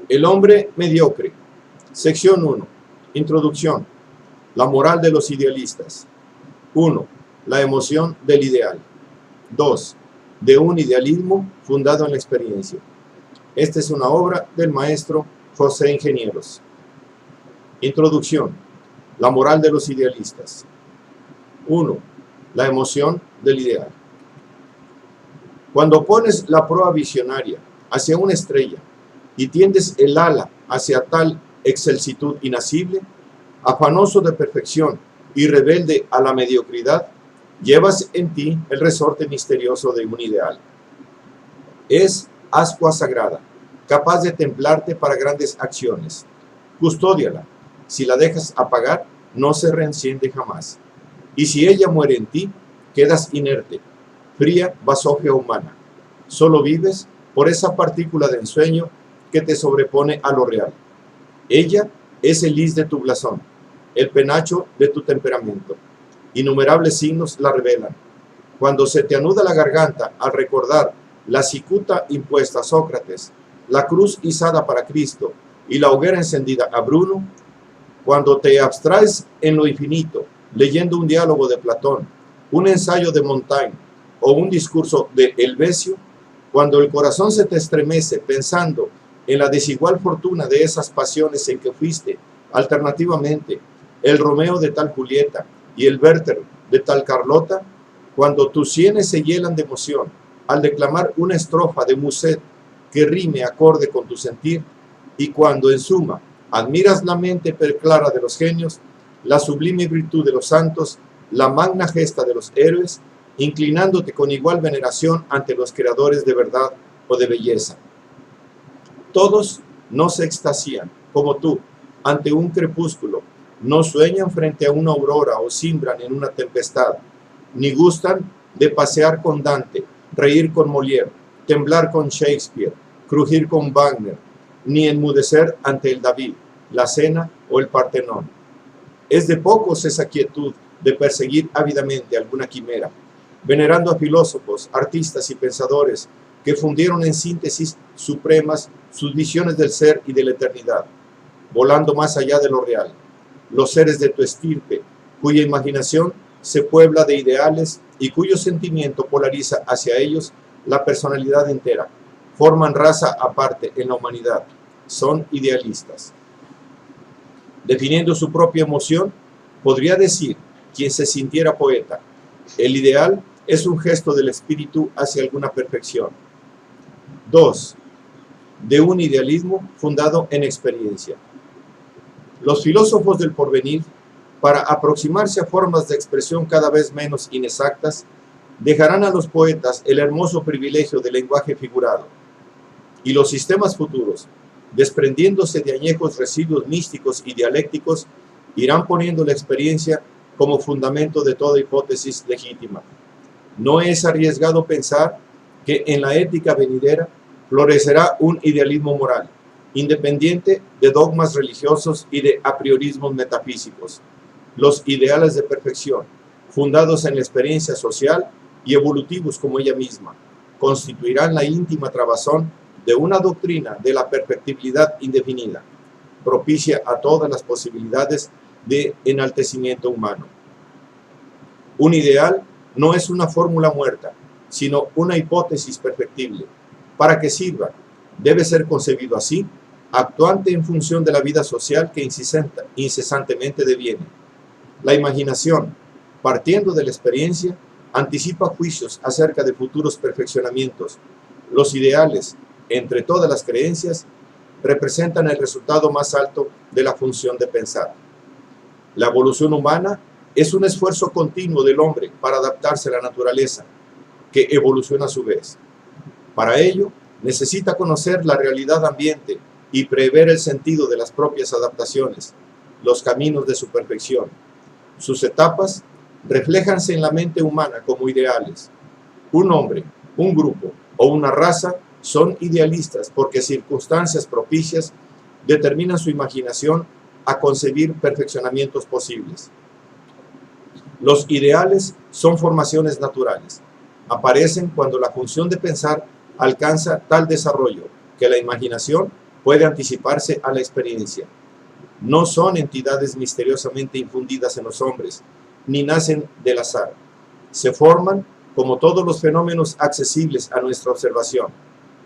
El hombre mediocre. Sección 1. Introducción. La moral de los idealistas. 1. La emoción del ideal. 2. De un idealismo fundado en la experiencia. Esta es una obra del maestro José Ingenieros. Introducción. La moral de los idealistas. 1. La emoción del ideal. Cuando pones la proa visionaria hacia una estrella y tiendes el ala hacia tal excelsitud inacible, afanoso de perfección y rebelde a la mediocridad, llevas en ti el resorte misterioso de un ideal. Es ascua sagrada, capaz de templarte para grandes acciones. Custódiala. Si la dejas apagar, no se reenciende jamás. Y si ella muere en ti, quedas inerte, fría basofia humana. Solo vives por esa partícula de ensueño que te sobrepone a lo real. Ella es el lis de tu blasón, el penacho de tu temperamento. Innumerables signos la revelan. Cuando se te anuda la garganta al recordar la cicuta impuesta a Sócrates, la cruz izada para Cristo y la hoguera encendida a Bruno, cuando te abstraes en lo infinito, leyendo un diálogo de Platón, un ensayo de Montaigne o un discurso de Helvecio, cuando el corazón se te estremece pensando en la desigual fortuna de esas pasiones en que fuiste, alternativamente, el Romeo de tal Julieta y el Werther de tal Carlota, cuando tus sienes se hielan de emoción al declamar una estrofa de Musset que rime acorde con tu sentir, y cuando, en suma, admiras la mente preclara de los genios, la sublime virtud de los santos, la magna gesta de los héroes, inclinándote con igual veneración ante los creadores de verdad o de belleza. Todos no se extasían, como tú, ante un crepúsculo, no sueñan frente a una aurora o simbran en una tempestad, ni gustan de pasear con Dante, reír con Molière, temblar con Shakespeare, crujir con Wagner, ni enmudecer ante el David, la Cena o el Partenón. Es de pocos esa quietud de perseguir ávidamente alguna quimera, venerando a filósofos, artistas y pensadores que fundieron en síntesis supremas sus visiones del ser y de la eternidad, volando más allá de lo real. Los seres de tu estirpe, cuya imaginación se puebla de ideales y cuyo sentimiento polariza hacia ellos la personalidad entera, forman raza aparte en la humanidad, son idealistas. Definiendo su propia emoción, podría decir quien se sintiera poeta: el ideal es un gesto del espíritu hacia alguna perfección. 2. De un idealismo fundado en experiencia. Los filósofos del porvenir, para aproximarse a formas de expresión cada vez menos inexactas, dejarán a los poetas el hermoso privilegio del lenguaje figurado. Y los sistemas futuros, desprendiéndose de añejos residuos místicos y dialécticos, irán poniendo la experiencia como fundamento de toda hipótesis legítima. No es arriesgado pensar que en la ética venidera florecerá un idealismo moral, independiente de dogmas religiosos y de apriorismos metafísicos. Los ideales de perfección, fundados en la experiencia social y evolutivos como ella misma, constituirán la íntima trabazón de una doctrina de la perfectibilidad indefinida, propicia a todas las posibilidades de enaltecimiento humano. Un ideal no es una fórmula muerta, sino una hipótesis perfectible. Para que sirva, debe ser concebido así, actuante en función de la vida social que incesantemente deviene. La imaginación, partiendo de la experiencia, anticipa juicios acerca de futuros perfeccionamientos. Los ideales, entre todas las creencias, representan el resultado más alto de la función de pensar. La evolución humana es un esfuerzo continuo del hombre para adaptarse a la naturaleza, que evoluciona a su vez. Para ello, necesita conocer la realidad ambiente y prever el sentido de las propias adaptaciones, los caminos de su perfección. Sus etapas refléjanse en la mente humana como ideales. Un hombre, un grupo o una raza son idealistas porque circunstancias propicias determinan su imaginación a concebir perfeccionamientos posibles. Los ideales son formaciones naturales. Aparecen cuando la función de pensar alcanza tal desarrollo que la imaginación puede anticiparse a la experiencia. No son entidades misteriosamente infundidas en los hombres, ni nacen del azar. Se forman como todos los fenómenos accesibles a nuestra observación.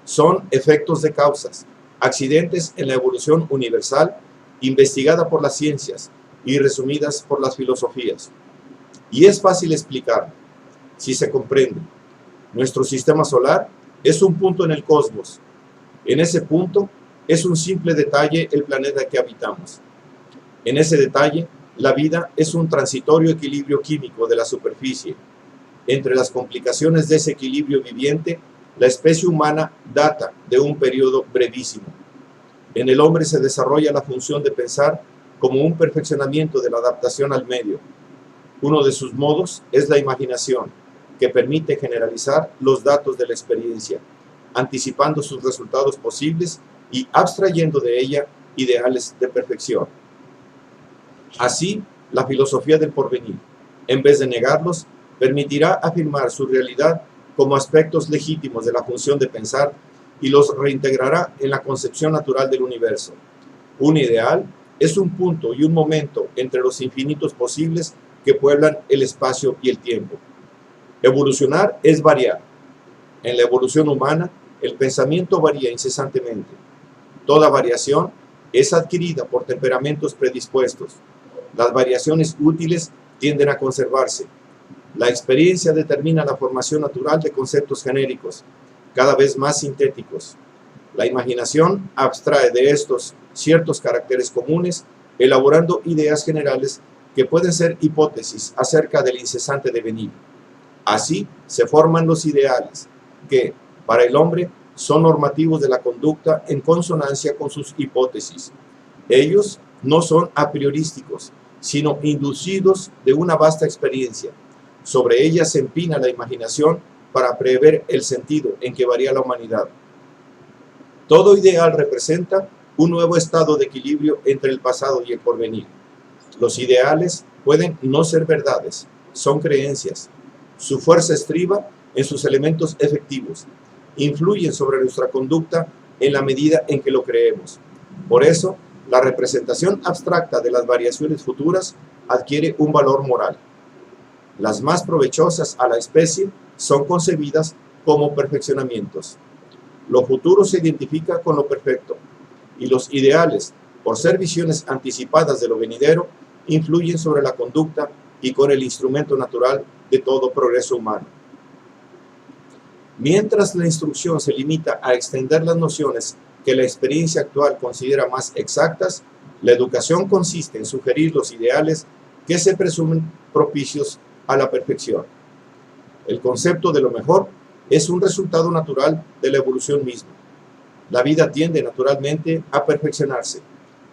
Son efectos de causas, accidentes en la evolución universal, investigada por las ciencias y resumidas por las filosofías. Y es fácil explicarlo, si se comprende. Nuestro sistema solar es un punto en el cosmos. En ese punto es un simple detalle el planeta que habitamos. En ese detalle, la vida es un transitorio equilibrio químico de la superficie. Entre las complicaciones de ese equilibrio viviente, la especie humana data de un periodo brevísimo. En el hombre se desarrolla la función de pensar como un perfeccionamiento de la adaptación al medio. Uno de sus modos es la imaginación, que permite generalizar los datos de la experiencia, anticipando sus resultados posibles y abstrayendo de ella ideales de perfección. Así, la filosofía del porvenir, en vez de negarlos, permitirá afirmar su realidad como aspectos legítimos de la función de pensar y los reintegrará en la concepción natural del universo. Un ideal es un punto y un momento entre los infinitos posibles que pueblan el espacio y el tiempo. Evolucionar es variar. En la evolución humana, el pensamiento varía incesantemente. Toda variación es adquirida por temperamentos predispuestos. Las variaciones útiles tienden a conservarse. La experiencia determina la formación natural de conceptos genéricos, cada vez más sintéticos. La imaginación abstrae de estos ciertos caracteres comunes, elaborando ideas generales que pueden ser hipótesis acerca del incesante devenir. Así se forman los ideales, que, para el hombre, son normativos de la conducta en consonancia con sus hipótesis. Ellos no son a priorísticos, sino inducidos de una vasta experiencia. Sobre ellas se empina la imaginación para prever el sentido en que varía la humanidad. Todo ideal representa un nuevo estado de equilibrio entre el pasado y el porvenir. Los ideales pueden no ser verdades, son creencias. Su fuerza estriba en sus elementos efectivos. Influyen sobre nuestra conducta en la medida en que lo creemos. Por eso, la representación abstracta de las variaciones futuras adquiere un valor moral. Las más provechosas a la especie son concebidas como perfeccionamientos. Lo futuro se identifica con lo perfecto, y los ideales, por ser visiones anticipadas de lo venidero, influyen sobre la conducta y con el instrumento natural de todo progreso humano. Mientras la instrucción se limita a extender las nociones que la experiencia actual considera más exactas, la educación consiste en sugerir los ideales que se presumen propicios a la perfección. El concepto de lo mejor es un resultado natural de la evolución misma. La vida tiende naturalmente a perfeccionarse.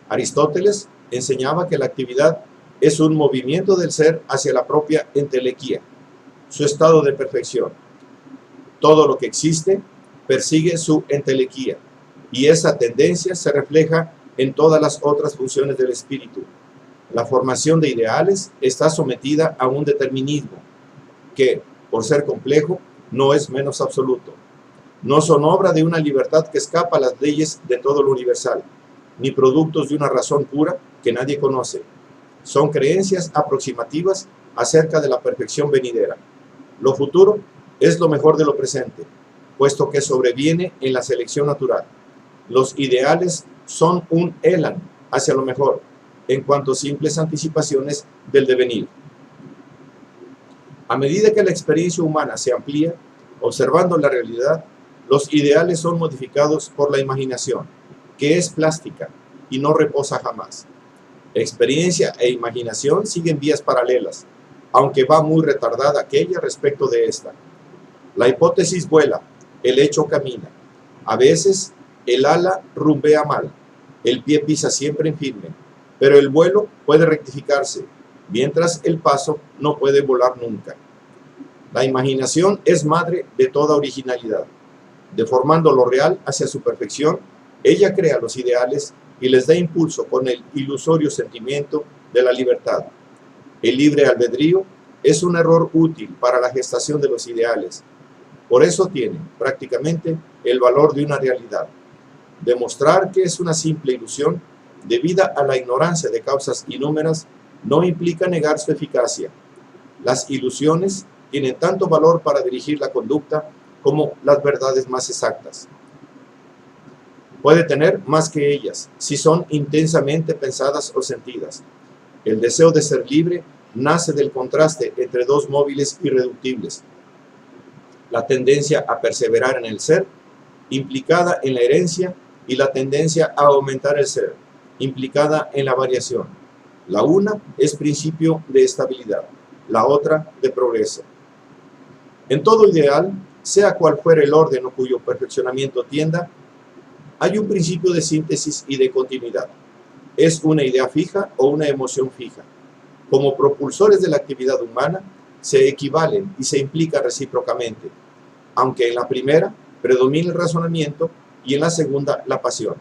Aristóteles enseñaba que la actividad es un movimiento del ser hacia la propia entelequia, su estado de perfección. Todo lo que existe persigue su entelequia, y esa tendencia se refleja en todas las otras funciones del espíritu. La formación de ideales está sometida a un determinismo que, por ser complejo, no es menos absoluto. No son obra de una libertad que escapa a las leyes de todo lo universal, ni productos de una razón pura que nadie conoce. Son creencias aproximativas acerca de la perfección venidera. Lo futuro es lo mejor de lo presente, puesto que sobreviene en la selección natural. Los ideales son un elan hacia lo mejor, en cuanto a simples anticipaciones del devenir. A medida que la experiencia humana se amplía, observando la realidad, los ideales son modificados por la imaginación, que es plástica y no reposa jamás. Experiencia e imaginación siguen vías paralelas, aunque va muy retardada aquella respecto de esta. La hipótesis vuela, el hecho camina. A veces el ala rumbea mal, el pie pisa siempre en firme, pero el vuelo puede rectificarse, mientras el paso no puede volar nunca. La imaginación es madre de toda originalidad. Deformando lo real hacia su perfección, ella crea los ideales y les da impulso con el ilusorio sentimiento de la libertad. El libre albedrío es un error útil para la gestación de los ideales. Por eso tiene, prácticamente, el valor de una realidad. Demostrar que es una simple ilusión, debida a la ignorancia de causas inúmeras, no implica negar su eficacia. Las ilusiones tienen tanto valor para dirigir la conducta como las verdades más exactas. Puede tener más que ellas, si son intensamente pensadas o sentidas. El deseo de ser libre nace del contraste entre dos móviles irreductibles: la tendencia a perseverar en el ser, implicada en la herencia, y la tendencia a aumentar el ser, implicada en la variación. La una es principio de estabilidad, la otra de progreso. En todo ideal, sea cual fuera el orden o cuyo perfeccionamiento tienda, hay un principio de síntesis y de continuidad. Es una idea fija o una emoción fija. Como propulsores de la actividad humana, se equivalen y se implican recíprocamente, aunque en la primera predomina el razonamiento y en la segunda la pasión.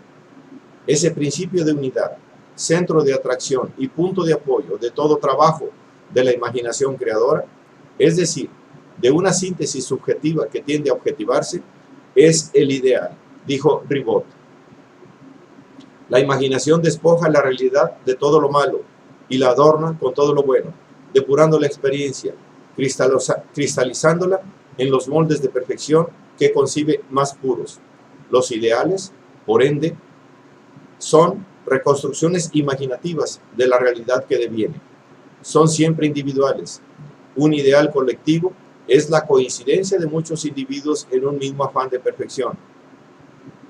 Ese principio de unidad, centro de atracción y punto de apoyo de todo trabajo de la imaginación creadora, es decir, de una síntesis subjetiva que tiende a objetivarse, es el ideal, dijo Ribot. La imaginación despoja la realidad de todo lo malo y la adorna con todo lo bueno, depurando la experiencia, cristalizándola en los moldes de perfección que concibe más puros. Los ideales, por ende, son reconstrucciones imaginativas de la realidad que deviene. Son siempre individuales. Un ideal colectivo es la coincidencia de muchos individuos en un mismo afán de perfección.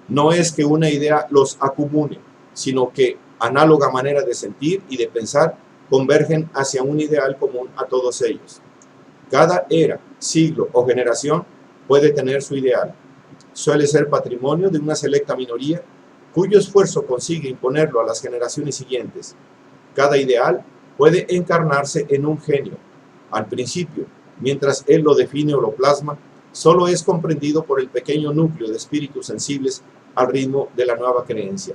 No es que una idea los acumule, sino que, análoga manera de sentir y de pensar, convergen hacia un ideal común a todos ellos. Cada era, siglo o generación puede tener su ideal. Suele ser patrimonio de una selecta minoría, cuyo esfuerzo consigue imponerlo a las generaciones siguientes. Cada ideal puede encarnarse en un genio. Al principio, mientras él lo define o lo plasma, solo es comprendido por el pequeño núcleo de espíritus sensibles al ritmo de la nueva creencia.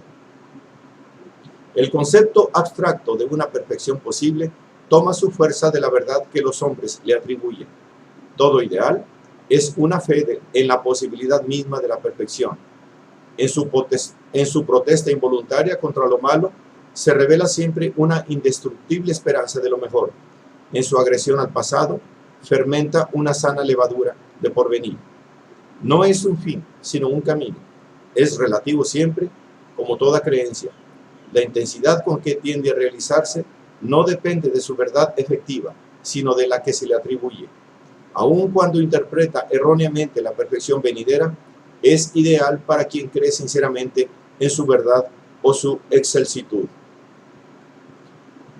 El concepto abstracto de una perfección posible toma su fuerza de la verdad que los hombres le atribuyen. Todo ideal es una fe en la posibilidad misma de la perfección. En su protesta involuntaria contra lo malo, se revela siempre una indestructible esperanza de lo mejor. En su agresión al pasado, fermenta una sana levadura de porvenir. No es un fin, sino un camino. Es relativo siempre, como toda creencia. La intensidad con que tiende a realizarse no depende de su verdad efectiva, sino de la que se le atribuye. Aun cuando interpreta erróneamente la perfección venidera, es ideal para quien cree sinceramente en su verdad o su excelsitud.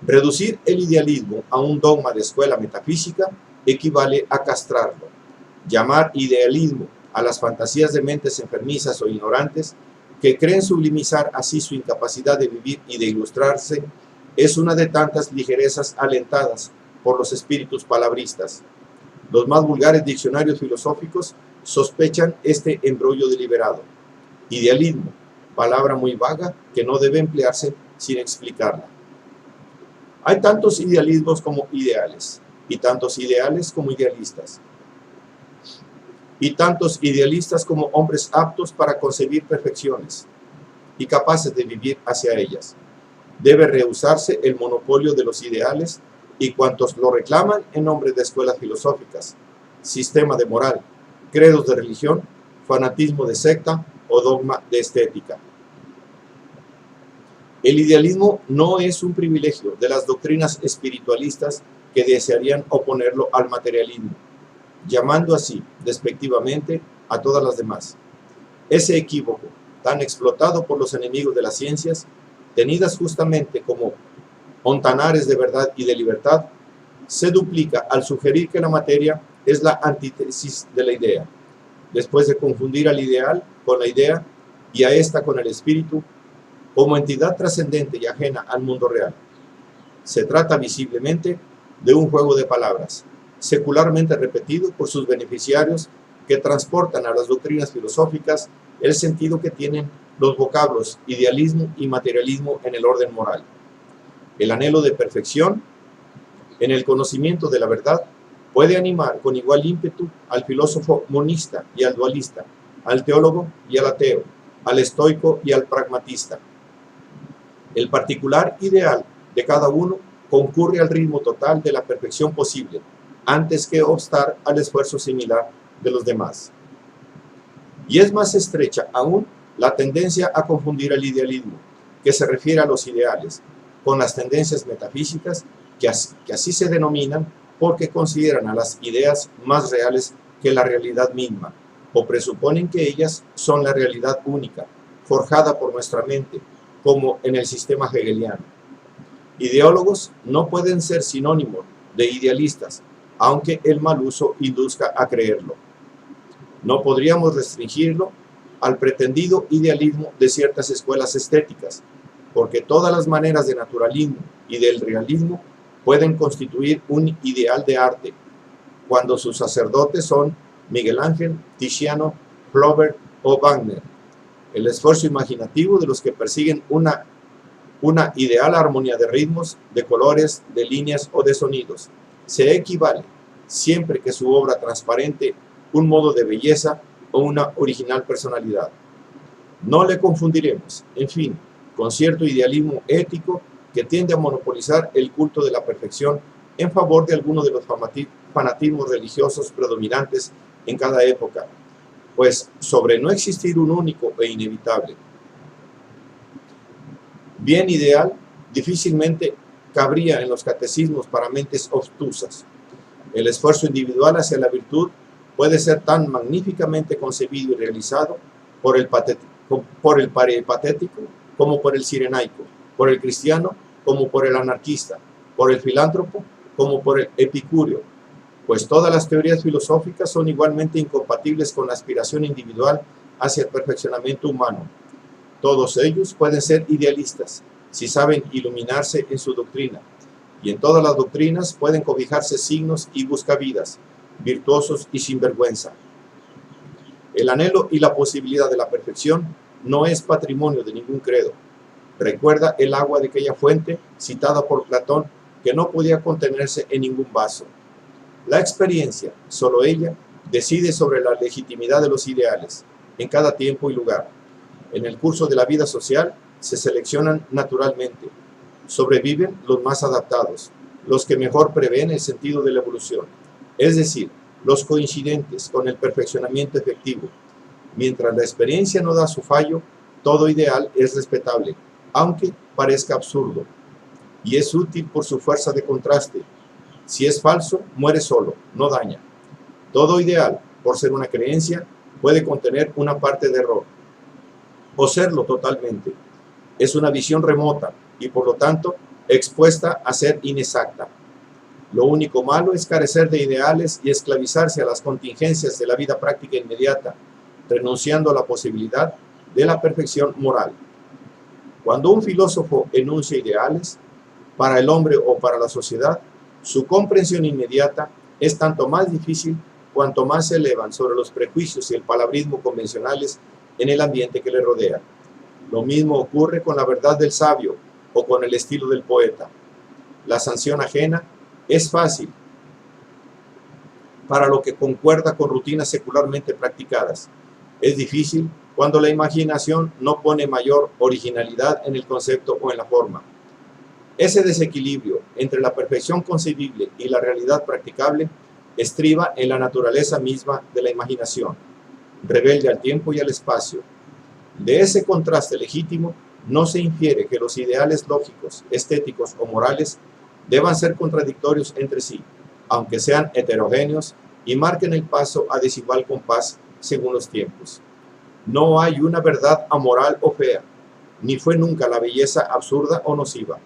Reducir el idealismo a un dogma de escuela metafísica equivale a castrarlo. Llamar idealismo a las fantasías de mentes enfermizas o ignorantes que creen sublimizar así su incapacidad de vivir y de ilustrarse es una de tantas ligerezas alentadas por los espíritus palabristas. Los más vulgares diccionarios filosóficos sospechan este embrollo deliberado. Idealismo, palabra muy vaga que no debe emplearse sin explicarla. Hay tantos idealismos como ideales, y tantos ideales como idealistas, y tantos idealistas como hombres aptos para concebir perfecciones y capaces de vivir hacia ellas. Debe rehusarse el monopolio de los ideales y cuantos lo reclaman en nombre de escuelas filosóficas, sistema de moral, credos de religión, fanatismo de secta o dogma de estética. El idealismo no es un privilegio de las doctrinas espiritualistas que desearían oponerlo al materialismo, llamando así despectivamente a todas las demás. Ese equívoco, tan explotado por los enemigos de las ciencias, tenidas justamente como ontanares de verdad y de libertad, se duplica al sugerir que la materia es la antítesis de la idea. Después de confundir al ideal con la idea y a esta con el espíritu, como entidad trascendente y ajena al mundo real. Se trata visiblemente de un juego de palabras, secularmente repetido por sus beneficiarios que transportan a las doctrinas filosóficas el sentido que tienen los vocablos idealismo y materialismo en el orden moral. El anhelo de perfección en el conocimiento de la verdad puede animar con igual ímpetu al filósofo monista y al dualista, al teólogo y al ateo, al estoico y al pragmatista. El particular ideal de cada uno concurre al ritmo total de la perfección posible, antes que obstar al esfuerzo similar de los demás. Y es más estrecha aún la tendencia a confundir el idealismo, que se refiere a los ideales, con las tendencias metafísicas, que así se denominan porque consideran a las ideas más reales que la realidad misma, o presuponen que ellas son la realidad única, forjada por nuestra mente, como en el sistema hegeliano. Ideólogos no pueden ser sinónimos de idealistas, aunque el mal uso induzca a creerlo. No podríamos restringirlo al pretendido idealismo de ciertas escuelas estéticas, porque todas las maneras de naturalismo y del realismo pueden constituir un ideal de arte, cuando sus sacerdotes son Miguel Ángel, Tiziano, Flaubert o Wagner. El esfuerzo imaginativo de los que persiguen una ideal armonía de ritmos, de colores, de líneas o de sonidos se equivale, siempre que su obra transparente un modo de belleza o una original personalidad. No le confundiremos, en fin, con cierto idealismo ético que tiende a monopolizar el culto de la perfección en favor de algunos de los fanatismos religiosos predominantes en cada época, pues sobre no existir un único e inevitable bien ideal, difícilmente cabría en los catecismos para mentes obtusas. El esfuerzo individual hacia la virtud puede ser tan magníficamente concebido y realizado por el patético como por el cirenaico, por el cristiano como por el anarquista, por el filántropo como por el epicúreo, pues todas las teorías filosóficas son igualmente incompatibles con la aspiración individual hacia el perfeccionamiento humano. Todos ellos pueden ser idealistas, si saben iluminarse en su doctrina, y en todas las doctrinas pueden cobijarse signos y buscavidas, virtuosos y sinvergüenza. El anhelo y la posibilidad de la perfección no es patrimonio de ningún credo. Recuerda el agua de aquella fuente, citada por Platón, que no podía contenerse en ningún vaso. La experiencia, solo ella, decide sobre la legitimidad de los ideales, en cada tiempo y lugar. En el curso de la vida social se seleccionan naturalmente. Sobreviven los más adaptados, los que mejor prevén el sentido de la evolución, es decir, los coincidentes con el perfeccionamiento efectivo. Mientras la experiencia no da su fallo, todo ideal es respetable, aunque parezca absurdo, y es útil por su fuerza de contraste. Si es falso, muere solo, no daña. Todo ideal, por ser una creencia, puede contener una parte de error, o serlo totalmente. Es una visión remota y por lo tanto expuesta a ser inexacta. Lo único malo es carecer de ideales y esclavizarse a las contingencias de la vida práctica inmediata, renunciando a la posibilidad de la perfección moral. Cuando un filósofo enuncia ideales, para el hombre o para la sociedad, su comprensión inmediata es tanto más difícil cuanto más se elevan sobre los prejuicios y el palabrismo convencionales en el ambiente que le rodea. Lo mismo ocurre con la verdad del sabio o con el estilo del poeta. La sanción ajena es fácil para lo que concuerda con rutinas secularmente practicadas. Es difícil cuando la imaginación no pone mayor originalidad en el concepto o en la forma. Ese desequilibrio entre la perfección concebible y la realidad practicable estriba en la naturaleza misma de la imaginación, rebelde al tiempo y al espacio. De ese contraste legítimo no se infiere que los ideales lógicos, estéticos o morales deban ser contradictorios entre sí, aunque sean heterogéneos y marquen el paso a desigual compás según los tiempos. No hay una verdad amoral o fea, ni fue nunca la belleza absurda o nociva,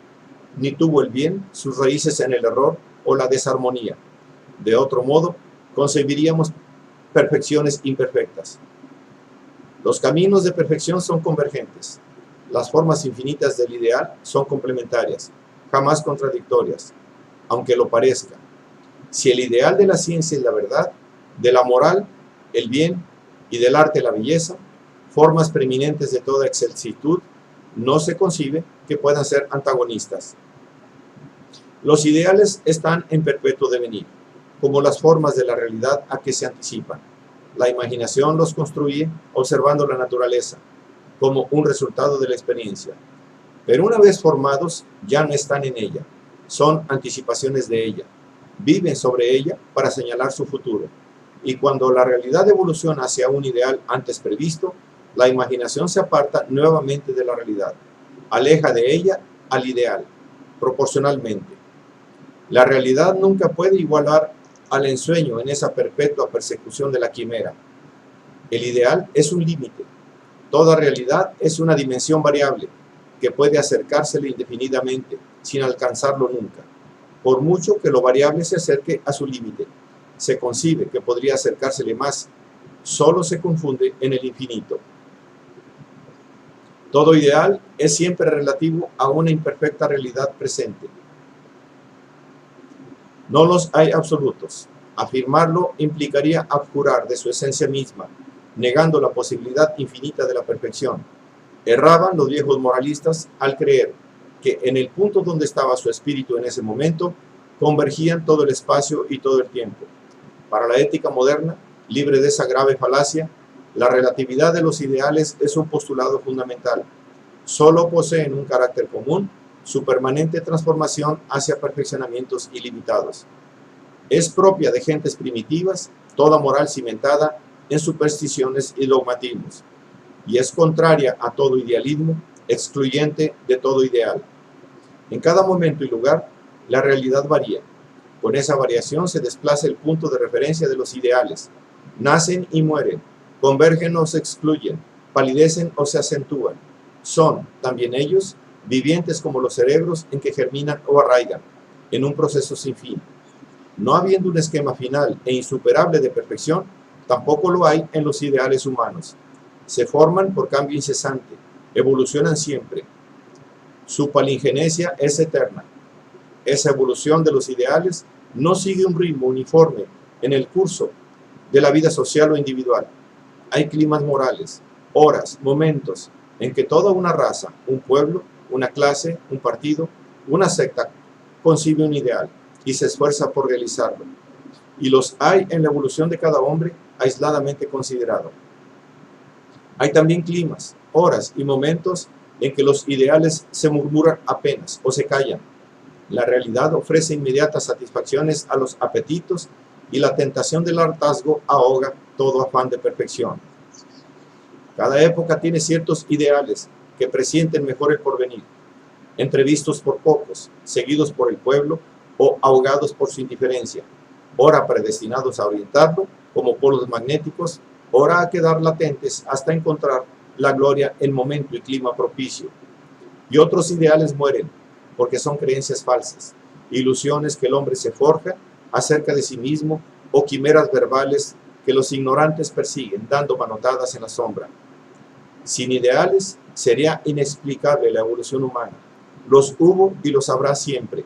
ni tuvo el bien sus raíces en el error o la desarmonía. De otro modo, concebiríamos perfecciones imperfectas. Los caminos de perfección son convergentes. Las formas infinitas del ideal son complementarias, jamás contradictorias, aunque lo parezca. Si el ideal de la ciencia es la verdad, de la moral, el bien, y del arte, la belleza, formas preeminentes de toda excelsitud, no se concibe que puedan ser antagonistas. Los ideales están en perpetuo devenir, como las formas de la realidad a que se anticipan. La imaginación los construye observando la naturaleza. como un resultado de la experiencia. Pero una vez formados, ya no están en ella, son anticipaciones de ella, viven sobre ella para señalar su futuro. Y cuando la realidad evoluciona hacia un ideal antes previsto, la imaginación se aparta nuevamente de la realidad, aleja de ella al ideal, proporcionalmente. La realidad nunca puede igualar al ensueño en esa perpetua persecución de la quimera. El ideal es un límite. Toda realidad es una dimensión variable que puede acercársele indefinidamente sin alcanzarlo nunca. Por mucho que lo variable se acerque a su límite, se concibe que podría acercársele más, solo se confunde en el infinito. Todo ideal es siempre relativo a una imperfecta realidad presente. No los hay absolutos. Afirmarlo implicaría abjurar de su esencia misma, negando la posibilidad infinita de la perfección. Erraban los viejos moralistas al creer que en el punto donde estaba su espíritu en ese momento, convergían todo el espacio y todo el tiempo. Para la ética moderna, libre de esa grave falacia, la relatividad de los ideales es un postulado fundamental. Solo poseen un carácter común, su permanente transformación hacia perfeccionamientos ilimitados. Es propia de gentes primitivas toda moral cimentada en supersticiones y dogmatismos, y es contraria a todo idealismo, excluyente de todo ideal. En cada momento y lugar, la realidad varía. Con esa variación se desplaza el punto de referencia de los ideales. Nacen y mueren, convergen o se excluyen, palidecen o se acentúan. Son, también ellos, vivientes como los cerebros en que germinan o arraigan, en un proceso sin fin. No habiendo un esquema final e insuperable de perfección, tampoco lo hay en los ideales humanos. Se forman por cambio incesante, evolucionan siempre. Su palingenesia es eterna. Esa evolución de los ideales no sigue un ritmo uniforme en el curso de la vida social o individual. Hay climas morales, horas, momentos en que toda una raza, un pueblo, una clase, un partido, una secta concibe un ideal y se esfuerza por realizarlo. Y los hay en la evolución de cada hombre aisladamente considerado. Hay también climas, horas y momentos en que los ideales se murmuran apenas o se callan. La realidad ofrece inmediatas satisfacciones a los apetitos y la tentación del hartazgo ahoga todo afán de perfección. Cada época tiene ciertos ideales que presienten mejor el porvenir, entrevistos por pocos, seguidos por el pueblo o ahogados por su indiferencia, ora predestinados a orientarlo como polos magnéticos, ora a quedar latentes hasta encontrar la gloria en momento y clima propicio. Y otros ideales mueren porque son creencias falsas, ilusiones que el hombre se forja acerca de sí mismo o quimeras verbales que los ignorantes persiguen dando manotadas en la sombra. Sin ideales sería inexplicable la evolución humana. Los hubo y los habrá siempre.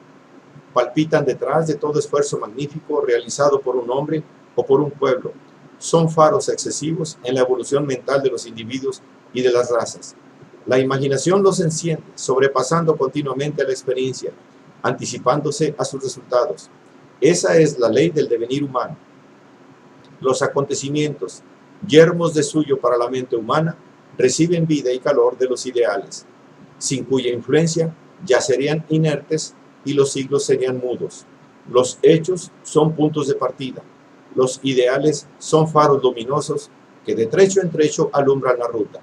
Palpitan detrás de todo esfuerzo magnífico realizado por un hombre o por un pueblo. Son faros excesivos en la evolución mental de los individuos y de las razas. La imaginación los enciende, sobrepasando continuamente a la experiencia, anticipándose a sus resultados. Esa es la ley del devenir humano. Los acontecimientos, yermos de suyo para la mente humana, reciben vida y calor de los ideales, sin cuya influencia ya serían inertes y los siglos serían mudos. Los hechos son puntos de partida. Los ideales son faros luminosos que de trecho en trecho alumbran la ruta.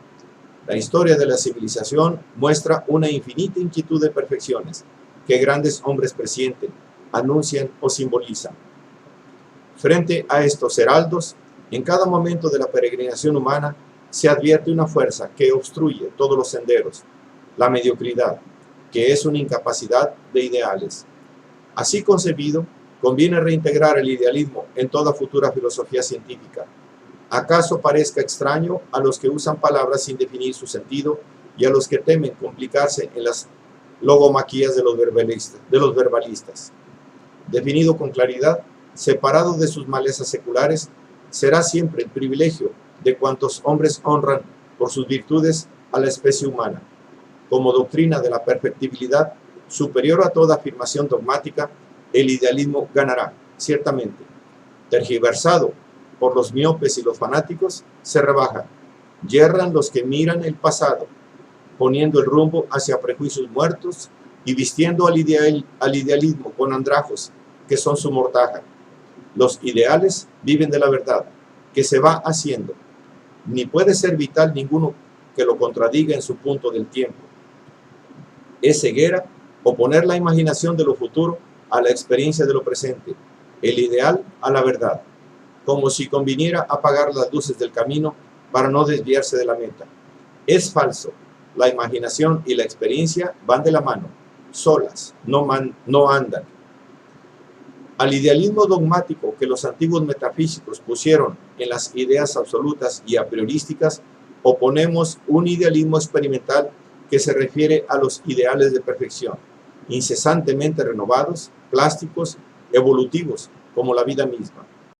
La historia de la civilización muestra una infinita inquietud de perfecciones que grandes hombres presienten, anuncian o simbolizan. Frente a estos heraldos, en cada momento de la peregrinación humana se advierte una fuerza que obstruye todos los senderos, la mediocridad, que es una incapacidad de ideales. Así concebido, conviene reintegrar el idealismo en toda futura filosofía científica. ¿Acaso parezca extraño a los que usan palabras sin definir su sentido y a los que temen complicarse en las logomaquías de los verbalistas? Definido con claridad, separado de sus malezas seculares, será siempre el privilegio de cuantos hombres honran por sus virtudes a la especie humana. Como doctrina de la perfectibilidad, superior a toda afirmación dogmática, el idealismo ganará, ciertamente. Tergiversado por los miopes y los fanáticos, se rebaja. Yerran los que miran el pasado, poniendo el rumbo hacia prejuicios muertos y vistiendo al idealismo con andrajos que son su mortaja. Los ideales viven de la verdad, que se va haciendo, ni puede ser vital ninguno que lo contradiga en su punto del tiempo. Es ceguera oponer la imaginación de lo futuro a la experiencia de lo presente, el ideal a la verdad, como si conviniera apagar las luces del camino para no desviarse de la meta. Es falso. La imaginación y la experiencia van de la mano, solas, no andan. Al idealismo dogmático que los antiguos metafísicos pusieron en las ideas absolutas y a priorísticas, oponemos un idealismo experimental que se refiere a los ideales de perfección, incesantemente renovados, plásticos, evolutivos, como la vida misma.